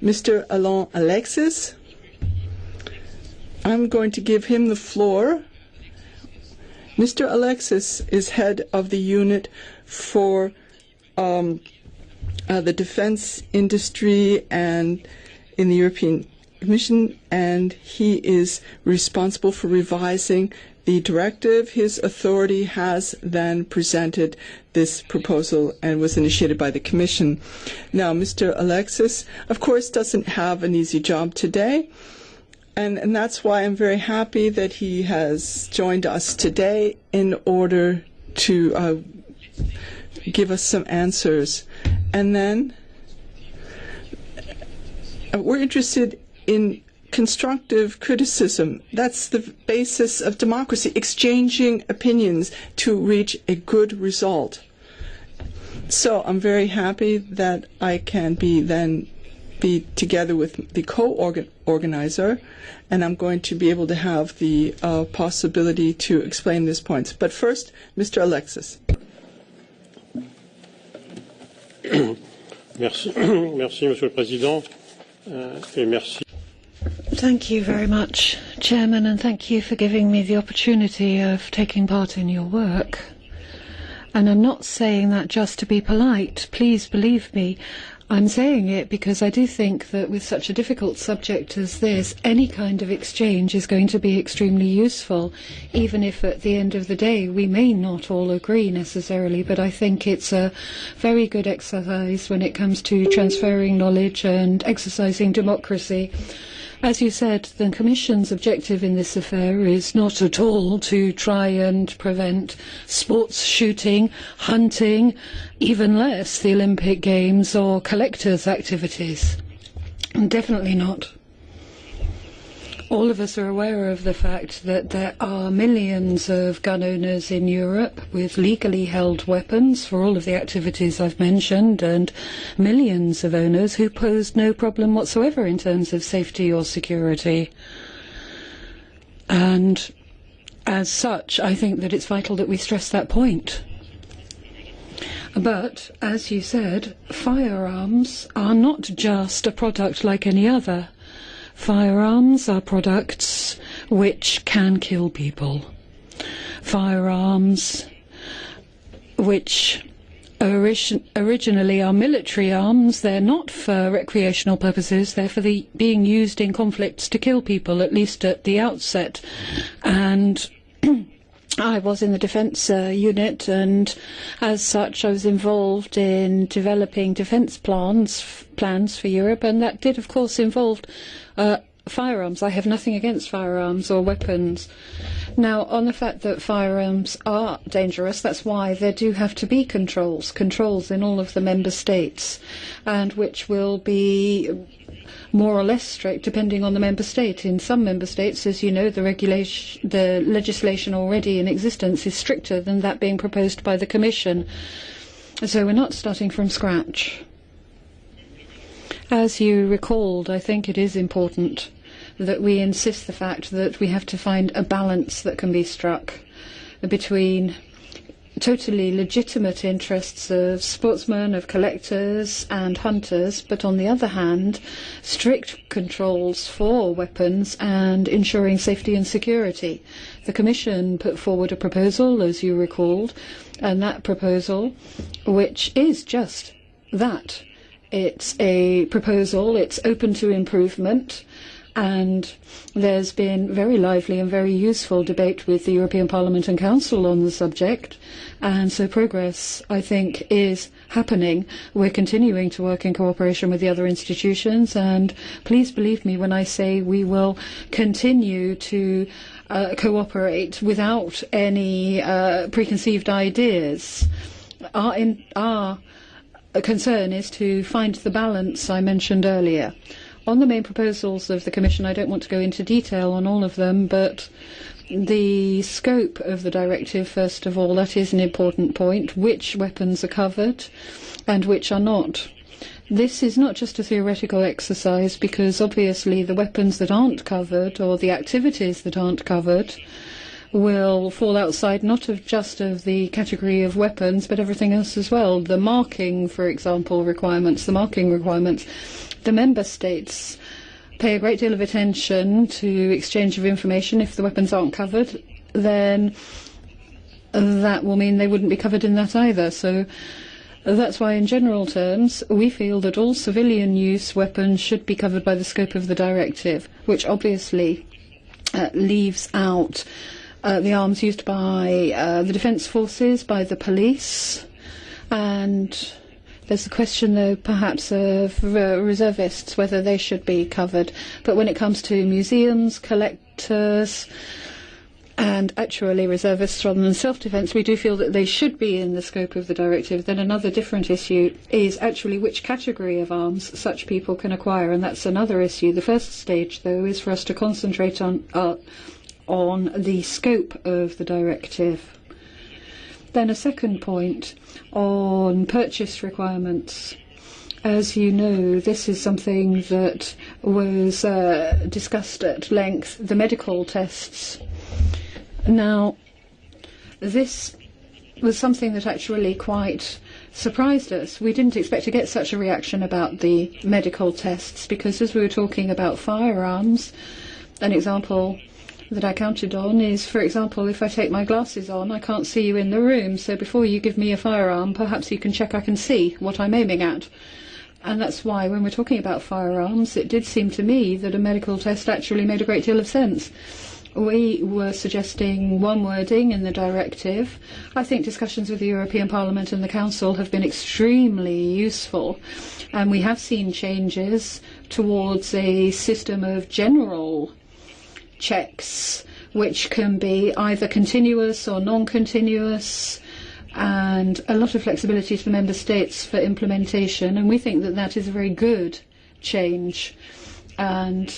Mr. Alain Alexis. I'm going to give him the floor. Mr. Alexis is head of the unit for the defense industry and in the European Commission, and he is responsible for revising the directive. His authority has then presented this proposal and was initiated by the Commission. Now, Mr. Alexis, of course, doesn't have an easy job today, and that's why I'm very happy that he has joined us today in order to give us some answers. And then we're interested in constructive criticism. That's the basis of democracy, exchanging opinions to reach a good result. So I'm very happy that I can be together with the co-organizer, and I'm going to be able to have the possibility to explain these points. But first, Mr. Alexis. Merci, Monsieur le Président, et merci. Thank you very much, Chairman, and thank you for giving me the opportunity of taking part in your work. And I'm not saying that just to be polite. Please believe me. I'm saying it because I do think that with such a difficult subject as this, any kind of exchange is going to be extremely useful, even if at the end of the day we may not all agree necessarily, but I think it's a very good exercise when it comes to transferring knowledge and exercising democracy. As you said, the Commission's objective in this affair is not at all to try and prevent sports shooting, hunting, even less the Olympic Games or collectors' activities. Definitely not. All of us are aware of the fact that there are millions of gun owners in Europe with legally held weapons for all of the activities I've mentioned, and millions of owners who pose no problem whatsoever in terms of safety or security. And as such, I think that it's vital that we stress that point. But, as you said, firearms are not just a product like any other. Firearms are products which can kill people. Firearms which originally are military arms, they're not for recreational purposes, they're for being used in conflicts to kill people, at least at the outset. And I was in the defence unit, and as such I was involved in developing defence plans for Europe, and that did of course involve firearms. I have nothing against firearms or weapons. Now, on the fact that firearms are dangerous, that's why there do have to be controls in all of the member states, and which will be more or less strict depending on the member state. In some member states, as you know, the legislation already in existence is stricter than that being proposed by the Commission. So we're not starting from scratch. As you recalled, I think it is important that we insist the fact that we have to find a balance that can be struck between totally legitimate interests of sportsmen, of collectors and hunters, but on the other hand, strict controls for weapons and ensuring safety and security. The Commission put forward a proposal, as you recalled, and that proposal, which is just that. It's a proposal, it's open to improvement, and there's been very lively and very useful debate with the European Parliament and Council on the subject, and so progress, I think, is happening. We're continuing to work in cooperation with the other institutions, and please believe me when I say we will continue to cooperate without any preconceived ideas. Our concern is to find the balance I mentioned earlier. On the main proposals of the Commission, I don't want to go into detail on all of them, but the scope of the directive, first of all, that is an important point. Which weapons are covered and which are not? This is not just a theoretical exercise, because obviously the weapons that aren't covered, or the activities that aren't covered, will fall outside not of just of the category of weapons, but everything else as well. The marking, for example, requirements, the marking requirements. The member states pay a great deal of attention to exchange of information. If the weapons aren't covered, then that will mean they wouldn't be covered in that either. So that's why, in general terms, we feel that all civilian use weapons should be covered by the scope of the directive, which obviously leaves out the arms used by the defence forces, by the police, and there's the question, though, perhaps of reservists, whether they should be covered. But when it comes to museums, collectors, and actually reservists rather than self-defence, we do feel that they should be in the scope of the directive. Then another different issue is actually which category of arms such people can acquire, and that's another issue. The first stage, though, is for us to concentrate on the scope of the directive. Then a second point on purchase requirements. As you know, this is something that was discussed at length, the medical tests. Now, this was something that actually quite surprised us. We didn't expect to get such a reaction about the medical tests, because as we were talking about firearms, an example that I counted on is, for example, if I take my glasses on, I can't see you in the room, so before you give me a firearm, perhaps you can check I can see what I'm aiming at. And that's why when we're talking about firearms, it did seem to me that a medical test actually made a great deal of sense. We were suggesting one wording in the directive. I think discussions with the European Parliament and the Council have been extremely useful, and we have seen changes towards a system of general checks, which can be either continuous or non-continuous, and a lot of flexibility to the member states for implementation, and we think that that is a very good change. And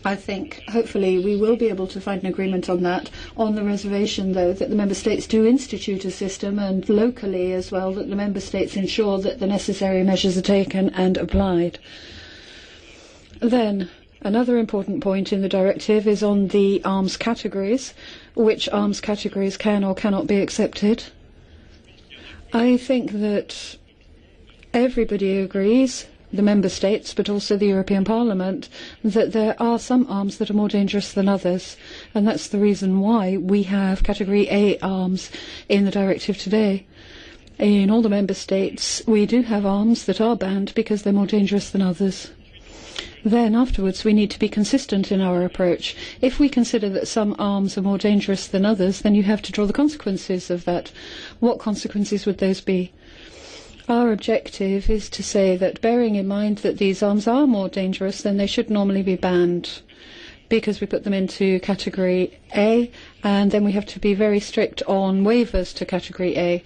I think hopefully we will be able to find an agreement on that, on the reservation, though, that the member states do institute a system, and locally as well, that the member states ensure that the necessary measures are taken and applied. Then another important point in the directive is on the arms categories, which arms categories can or cannot be accepted. I think that everybody agrees, the member states but also the European Parliament, that there are some arms that are more dangerous than others, and that's the reason why we have category A arms in the directive today. In all the member states we do have arms that are banned because they're more dangerous than others. Then afterwards we need to be consistent in our approach. If we consider that some arms are more dangerous than others, then you have to draw the consequences of that. What consequences would those be? Our objective is to say that, bearing in mind that these arms are more dangerous, then they should normally be banned, because we put them into category A, and then we have to be very strict on waivers to category A.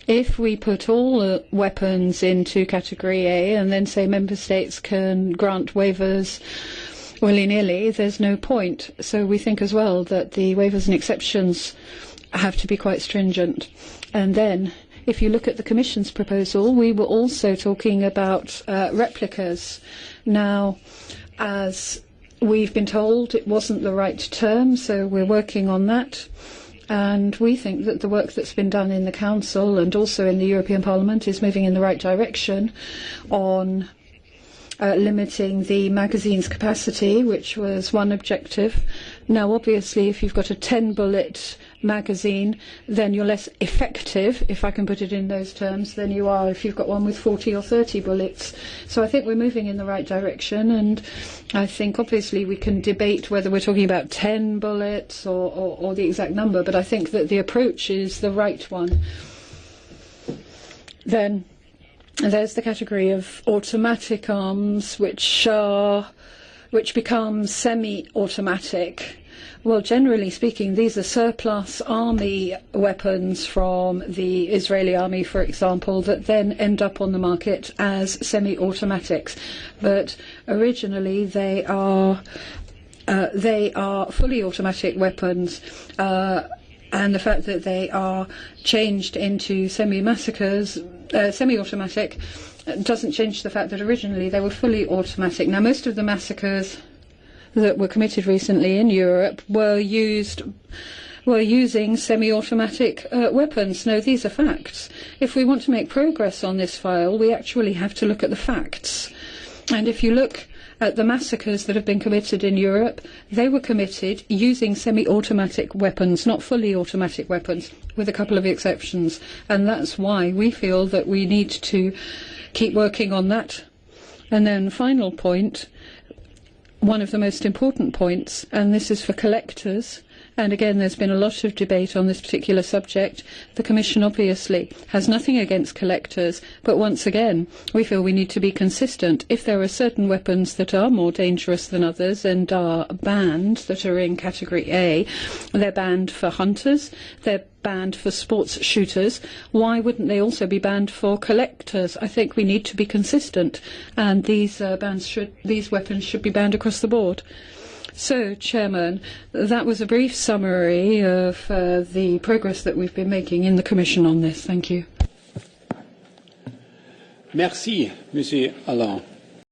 If we put all weapons into category A and then say member states can grant waivers willy-nilly, there's no point. So we think as well that the waivers and exceptions have to be quite stringent. And then, if you look at the Commission's proposal, we were also talking about replicas. Now, as we've been told, it wasn't the right term, so we're working on that. And we think that the work that's been done in the Council and also in the European Parliament is moving in the right direction on limiting the magazine's capacity, which was one objective. Now, obviously, if you've got a 10-bullet magazine, then you're less effective, if I can put it in those terms, than you are if you've got one with 40 or 30 bullets. So I think we're moving in the right direction, and I think obviously we can debate whether we're talking about 10 bullets or the exact number, but I think that the approach is the right one. Then there's the category of automatic arms, which become semi-automatic. Well, generally speaking, these are surplus army weapons from the Israeli army, for example, that then end up on the market as semi-automatics. But originally they are fully automatic weapons. And the fact that they are changed into semi-automatic doesn't change the fact that originally they were fully automatic. Now, most of the massacres that were committed recently in Europe were used were using semi-automatic weapons. No, these are facts. If we want to make progress on this file, we actually have to look at the facts. And if you look at the massacres that have been committed in Europe, they were committed using semi-automatic weapons, not fully automatic weapons, with a couple of exceptions. And that's why we feel that we need to keep working on that. And then final point, one of the most important points, and this is for collectors, and again there's been a lot of debate on this particular subject. The Commission obviously has nothing against collectors, but once again we feel we need to be consistent. If there are certain weapons that are more dangerous than others and are banned, that are in category A, they're banned for hunters, they're banned for sports shooters, why wouldn't they also be banned for collectors? I think we need to be consistent, and these weapons should be banned across the board. So, Chairman, that was a brief summary of the progress that we've been making in the Commission on this. Thank you. Merci, Monsieur Alain.